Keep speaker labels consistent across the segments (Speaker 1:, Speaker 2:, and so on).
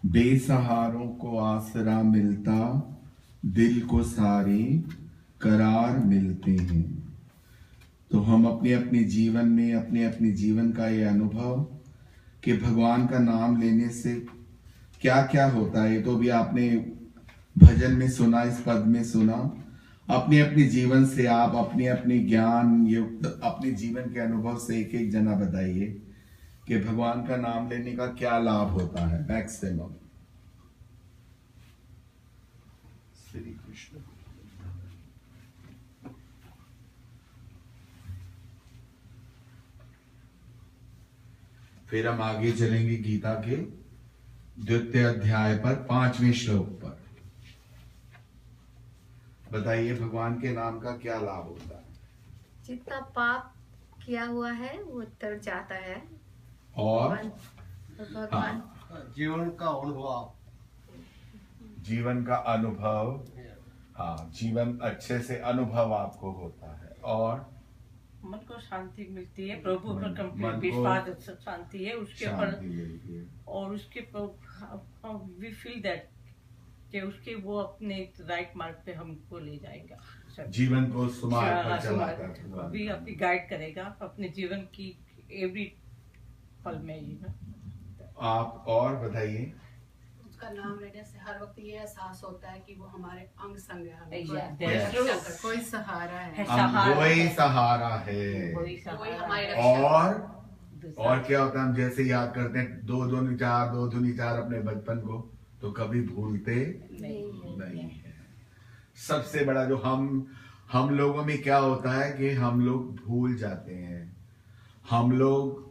Speaker 1: बेसहारों को आसरा मिलता, दिल को सारे करार मिलते हैं। तो हम अपने अपने जीवन में अपने अपने जीवन का ये अनुभव कि भगवान का नाम लेने से क्या क्या होता है, तो भी आपने भजन में सुना, इस पद में सुना। अपने अपने जीवन से आप अपने अपने ज्ञान युक्त अपने जीवन के अनुभव से एक एक जना बताइए कि भगवान का नाम लेने का क्या लाभ होता है मैक्सिमम। श्री कृष्ण। फिर हम आगे चलेंगे गीता के द्वितीय अध्याय पर 5वें श्लोक पर। बताइए भगवान के नाम का क्या लाभ होता है।
Speaker 2: जितना पाप किया हुआ है वो तर जाता है
Speaker 1: और
Speaker 2: भगवान
Speaker 3: जीवन का अनुभव,
Speaker 1: जीवन का अनुभव, हाँ, जीवन अच्छे से अनुभव आपको होता है और
Speaker 4: मन को शांति मिलती है, प्रभु पर
Speaker 1: मन
Speaker 4: कंप्लीट
Speaker 1: को
Speaker 4: विश्वास शांति है उसके ऊपर,
Speaker 1: शांति मिलती है।
Speaker 4: और उसके वी फील दैट कि उसके वो अपने राइट मार्ग पे हमको ले जाएगा,
Speaker 1: जीवन को सुमार्ग पर चलाता है,
Speaker 4: भी अपनी गाइड करेगा अपने जीवन की एवरी पल में ही ना।
Speaker 1: आप और बताइए।
Speaker 5: उसका नाम लेने से हर वक्त ये एहसास होता है कि वो हमारे अंग संग है, हमें
Speaker 1: Yes.
Speaker 5: कोई सहारा है,
Speaker 1: वही सहारा है।
Speaker 4: वही
Speaker 5: कोई हमारी
Speaker 4: सहारा।
Speaker 1: और क्या होता है, हम जैसे याद करते हैं 2 दूनी 4 2 दूनी 4 अपने बचपन को, तो कभी भूलते नहीं है। सबसे बड़ा जो हम लोगों में क्या होता है कि हम लोग भूल जाते हैं। हम लोग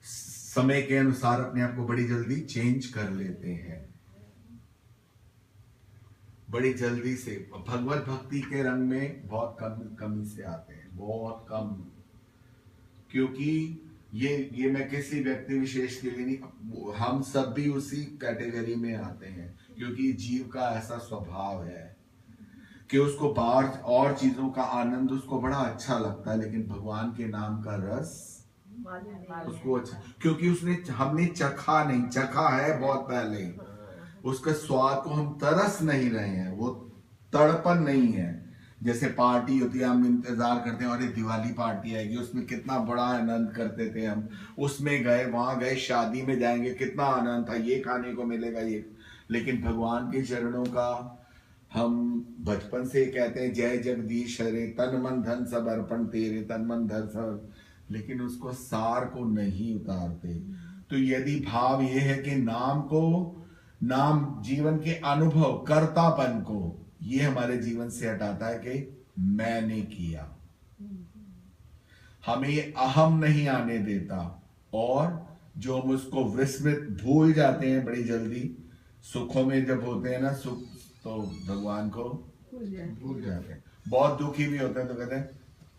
Speaker 1: समय के अनुसार अपने आप को बड़ी जल्दी चेंज कर लेते हैं, बड़ी जल्दी से। भगवत भक्ति के रंग में बहुत कमी से आते हैं, बहुत कम। क्योंकि ये मैं किसी व्यक्ति विशेष के लिए नहीं, हम सब भी उसी कैटेगरी में आते हैं। क्योंकि जीव का ऐसा स्वभाव है कि उसको बाहर और चीजों का आनंद उसको बड़ा अच्छा लगता है, लेकिन भगवान के नाम का रस उसको अच्छा, क्योंकि हमने चखा है बहुत पहले, उसका स्वाद को हम तरस नहीं रहे हैं, वो तड़पन नहीं है। जैसे पार्टी होती है, हम इंतजार करते हैं, अरे दिवाली पार्टी आएगी, उसमें कितना बड़ा आनंद करते थे हम, उसमें गए, वहां गए, शादी में जाएंगे, कितना आनंद था, ये खाने को मिलेगा ये। लेकिन भगवान के चरणों का हम बचपन से कहते हैं, जय जगदीश हरे, तन मन धन सब अर्पण तेरे, तन मन धन सब, लेकिन उसको सार को नहीं उतारते। तो यदि भाव ये है कि नाम जीवन के अनुभव, कर्तापन को ये हमारे जीवन से हटाता है कि मैंने किया, हमें ये अहम नहीं आने देता। और जो हम उसको विस्मृत भूल जाते हैं बड़ी जल्दी, सुखों में जब होते हैं ना सुख, तो भगवान को भूल जाते हैं। बहुत दुखी भी होते हैं तो कहते हैं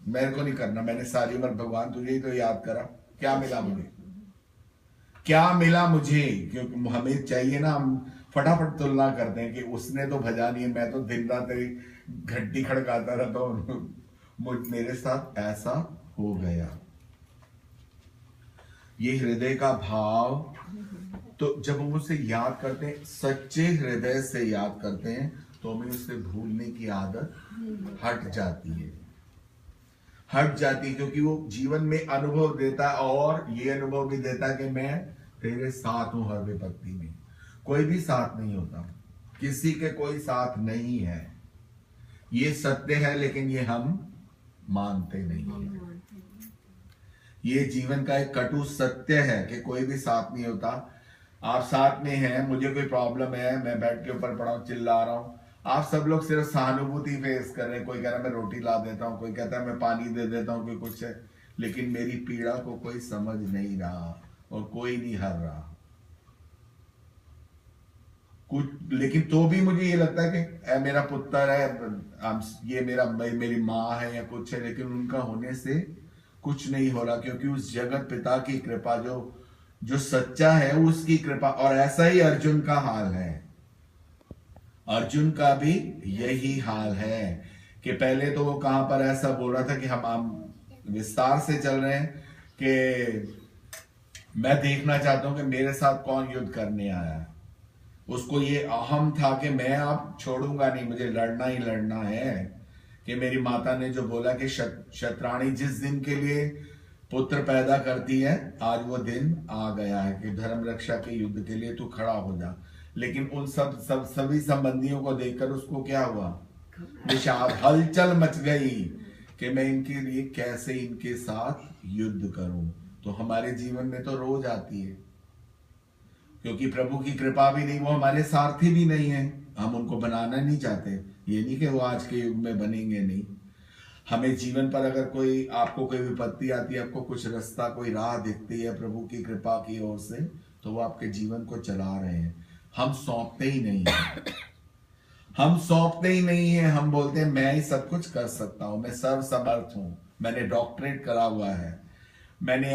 Speaker 1: मेरे को नहीं करना, मैंने सारी उम्र भगवान तुझे ही तो याद करा, क्या मिला मुझे, क्या मिला मुझे। क्योंकि हमें चाहिए ना, हम फटाफट तुलना करते हैं कि उसने तो भजा नहीं है, मैं तो दिन रात तेरी घंटी खड़काता रहता हूं, मेरे साथ ऐसा हो गया। ये हृदय का भाव, तो जब हम उसे याद करते हैं, सच्चे हृदय से याद करते हैं, तो हमें उसे भूलने की आदत हट जाती है, क्योंकि वो जीवन में अनुभव देता है, और ये अनुभव भी देता है कि मैं तेरे साथ हूं हर विपत्ति में। कोई भी साथ नहीं होता, किसी के कोई साथ नहीं है, ये सत्य है, लेकिन ये हम मानते नहीं है। ये जीवन का एक कटु सत्य है कि कोई भी साथ नहीं होता। आप साथ में हैं, मुझे कोई प्रॉब्लम है, मैं बेड के ऊपर पड़ा हूं, चिल्ला रहा हूं, आप सब लोग सिर्फ सहानुभूति फेस कर रहे हैं। कोई कह रहा है मैं रोटी ला देता हूँ, कोई कहता है मैं पानी दे देता हूँ, कोई कुछ है, लेकिन मेरी पीड़ा को कोई समझ नहीं रहा और कोई नहीं हर रहा कुछ। लेकिन तो भी मुझे ये लगता है कि मेरा पुत्र है, ये मेरी माँ है या कुछ है, लेकिन उनका होने से कुछ नहीं हो रहा, क्योंकि उस जगत पिता की कृपा जो सच्चा है उसकी कृपा। और ऐसा ही अर्जुन का हाल है, अर्जुन का भी यही हाल है कि पहले तो वो कहां पर ऐसा बोल रहा था कि हम विस्तार से चल रहे हैं कि मैं देखना चाहता हूं कि मेरे साथ कौन युद्ध करने आया है। उसको ये अहम था कि मैं अब छोड़ूंगा नहीं, मुझे लड़ना ही लड़ना है। कि मेरी माता ने जो बोला कि शतरानी जिस दिन के लिए पुत्र पैदा करती है, आज वो दिन आ गया है कि धर्म रक्षा के युद्ध के लिए तू खड़ा हो जा। लेकिन उन सभी संबंधियों को देखकर उसको क्या हुआ, विषाद, हलचल मच गई कि मैं इनके लिए कैसे इनके साथ युद्ध करूं। तो हमारे जीवन में तो रोज आती है, क्योंकि प्रभु की कृपा भी नहीं, वो हमारे सारथी भी नहीं है, हम उनको बनाना नहीं चाहते। ये नहीं कि वो आज के युग में बनेंगे नहीं। हमें जीवन पर अगर कोई आपको कोई विपत्ति आती है, आपको कुछ रास्ता कोई राह दिखती है प्रभु की कृपा की ओर से, तो वो आपके जीवन को चला रहे हैं। हम सौंपते ही नहीं है, हम सौंपते ही नहीं है। हम बोलते हैं मैं ही सब कुछ कर सकता हूं, मैं सर्वसमर्थ हूं, मैंने डॉक्टरेट करा हुआ है, मैंने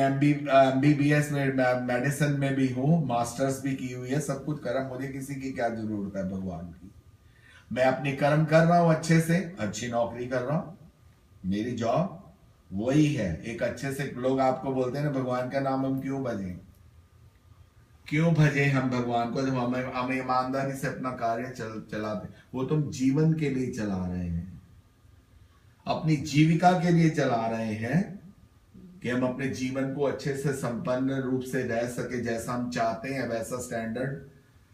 Speaker 1: MBBS में मेडिसिन में भी हूं, मास्टर्स भी की हुई है, सब कुछ करा, मुझे किसी की क्या जरूरत है भगवान की। मैं अपने कर्म कर रहा हूं, अच्छे से अच्छी नौकरी कर रहा हूं, मेरी जॉब वही है। एक अच्छे से, लोग आपको बोलते हैं ना भगवान का नाम हम क्यों भजें, क्यों भजे हम भगवान को, जब हम ईमानदारी से अपना कार्य चलाते। वो तुम जीवन के लिए चला रहे हैं, अपनी जीविका के लिए चला रहे हैं कि हम अपने जीवन को अच्छे से संपन्न रूप से रह सके, जैसा हम चाहते हैं वैसा स्टैंडर्ड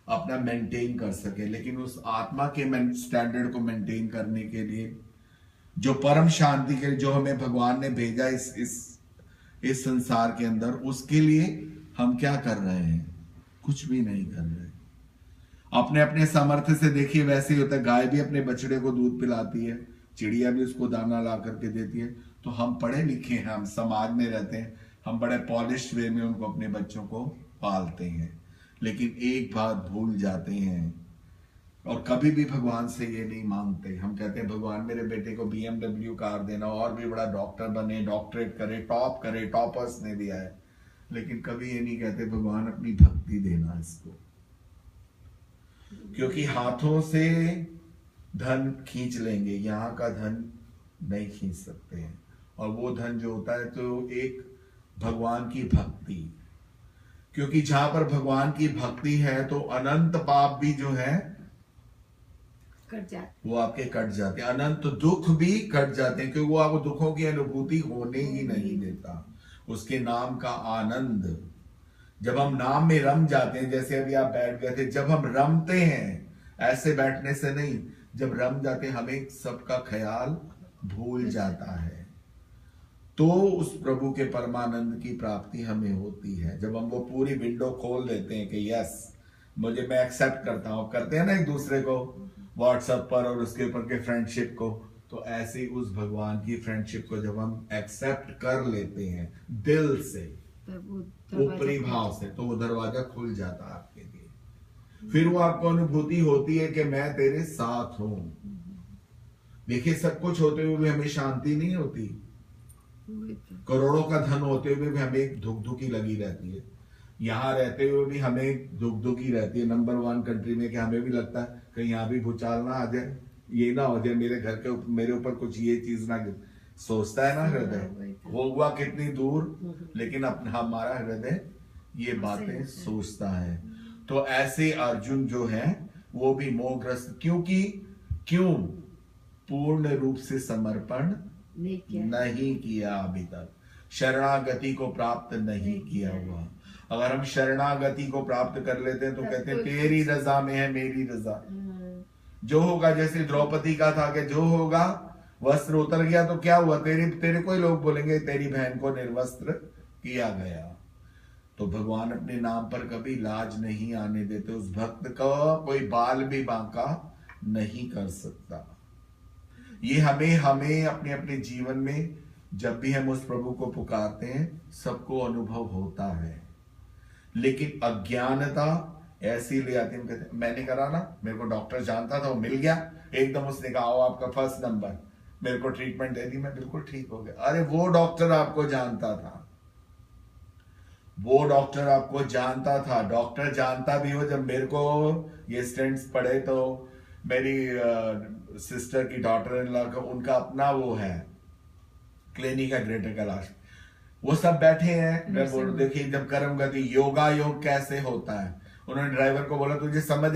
Speaker 1: अपना मेंटेन कर सके। लेकिन उस आत्मा के स्टैंडर्ड को मेंटेन करने के लिए, जो परम शांति के लिए जो हमें भगवान ने भेजा इस संसार के अंदर, उसके लिए हम क्या कर रहे हैं, कुछ भी नहीं कर रहे। अपने अपने सामर्थ्य से देखिए, वैसे ही होता है। गाय भी अपने बछड़े को दूध पिलाती है, चिड़िया भी उसको दाना ला करके देती है। तो हम पढ़े लिखे हैं, हम समाज में रहते हैं, हम बड़े पॉलिश्ड वे में उनको, अपने बच्चों को पालते हैं। लेकिन एक बात भूल जाते हैं, और कभी भी भगवान से ये नहीं मांगते। हम कहते हैं भगवान मेरे बेटे को BMW कार देना, और भी बड़ा डॉक्टर बने, डॉक्टरेट करे, टॉप करे, टॉपर्स ने दिया है। लेकिन कभी ये नहीं कहते भगवान अपनी भक्ति देना इसको, क्योंकि हाथों से धन खींच लेंगे, यहाँ का धन नहीं खींच सकते हैं। और वो धन जो होता है तो एक भगवान की भक्ति, क्योंकि जहां पर भगवान की भक्ति है तो अनंत पाप भी जो है
Speaker 2: कट जाते,
Speaker 1: वो आपके कट जाते हैं, अनंत दुख भी कट जाते हैं, क्योंकि वो आपको दुखों की अनुभूति होने ही नहीं देता। उसके नाम का आनंद, जब हम नाम में रम जाते हैं, जैसे अभी आप बैठ गए थे, जब हम रमते हैं, ऐसे बैठने से नहीं, जब रम जाते हैं हमें सबका ख्याल भूल जाता है। तो उस प्रभु के परमानंद की प्राप्ति हमें होती है जब हम वो पूरी विंडो खोल देते हैं कि यस मुझे, मैं एक्सेप्ट करता हूं। करते हैं ना एक दूसरे को व्हाट्सएप पर और उसके ऊपर के फ्रेंडशिप को, तो ऐसे ही उस भगवान की फ्रेंडशिप को जब हम एक्सेप्ट कर लेते हैं दिल से, ऊपरी भाव से, तो वो दरवाजा खुल जाता है आपके लिए। फिर वो आपको अनुभूति होती है कि मैं तेरे साथ हूं। देखिए, सब कुछ होते हुए भी हमें शांति नहीं होती, करोड़ों का धन होते हुए भी हमें धुक-धुकी लगी रहती है, यहाँ रहते हुए भी हमें धुक-धुकी रहती है। नंबर 1 कंट्री में कि हमें भी लगता है कहीं यहाँ भी भूचाल ना आ जाए, ये ना हो जाए मेरे घर के मेरे ऊपर कुछ ये चीज ना गिर। सोचता है ना हृदय, होगा कितनी दूर, लेकिन अपना हमारा हृदय ये बातें सोचता है। तो ऐसे अर्जुन जो है वो भी मोहग्रस्त, क्योंकि क्यों पूर्ण रूप से समर्पण नहीं किया अभी तक, शरणागति को प्राप्त नहीं किया हुआ। अगर हम शरणागति को प्राप्त कर लेते हैं तो कहते हैं तेरी रजा में है मेरी रजा, जो होगा, जैसे द्रौपदी का था कि जो होगा, वस्त्र उतर गया तो क्या हुआ, तेरे कोई लोग बोलेंगे तेरी बहन को निर्वस्त्र किया गया। तो भगवान अपने नाम पर कभी लाज नहीं आने देते, उस भक्त का कोई बाल भी बांका नहीं कर सकता। ये हमें अपने अपने जीवन में जब भी हम उस प्रभु को पुकारते हैं सबको अनुभव होता है, लेकिन अज्ञानता ऐसी ले आती है। कहते मैंने करा ना, मेरे को डॉक्टर जानता था, वो मिल गया एकदम, उसने कहा आओ आपका फर्स्ट नंबर, मेरे को ट्रीटमेंट दे दी, मैं बिल्कुल ठीक हो गया। अरे वो डॉक्टर आपको जानता था, वो डॉक्टर आपको जानता था। डॉक्टर जानता भी हो, जब मेरे को ये स्टेंट्स पड़े तो मेरी सिस्टर की डॉटर इन लॉ का उनका अपना वो है क्लिनिक है ग्रेटर कैलाश, वो सब बैठे हैं। मैं बोल देखिए जब कर्म गति योगा योग कैसे होता है, उन्होंने ड्राइवर को बोला तुझे समझ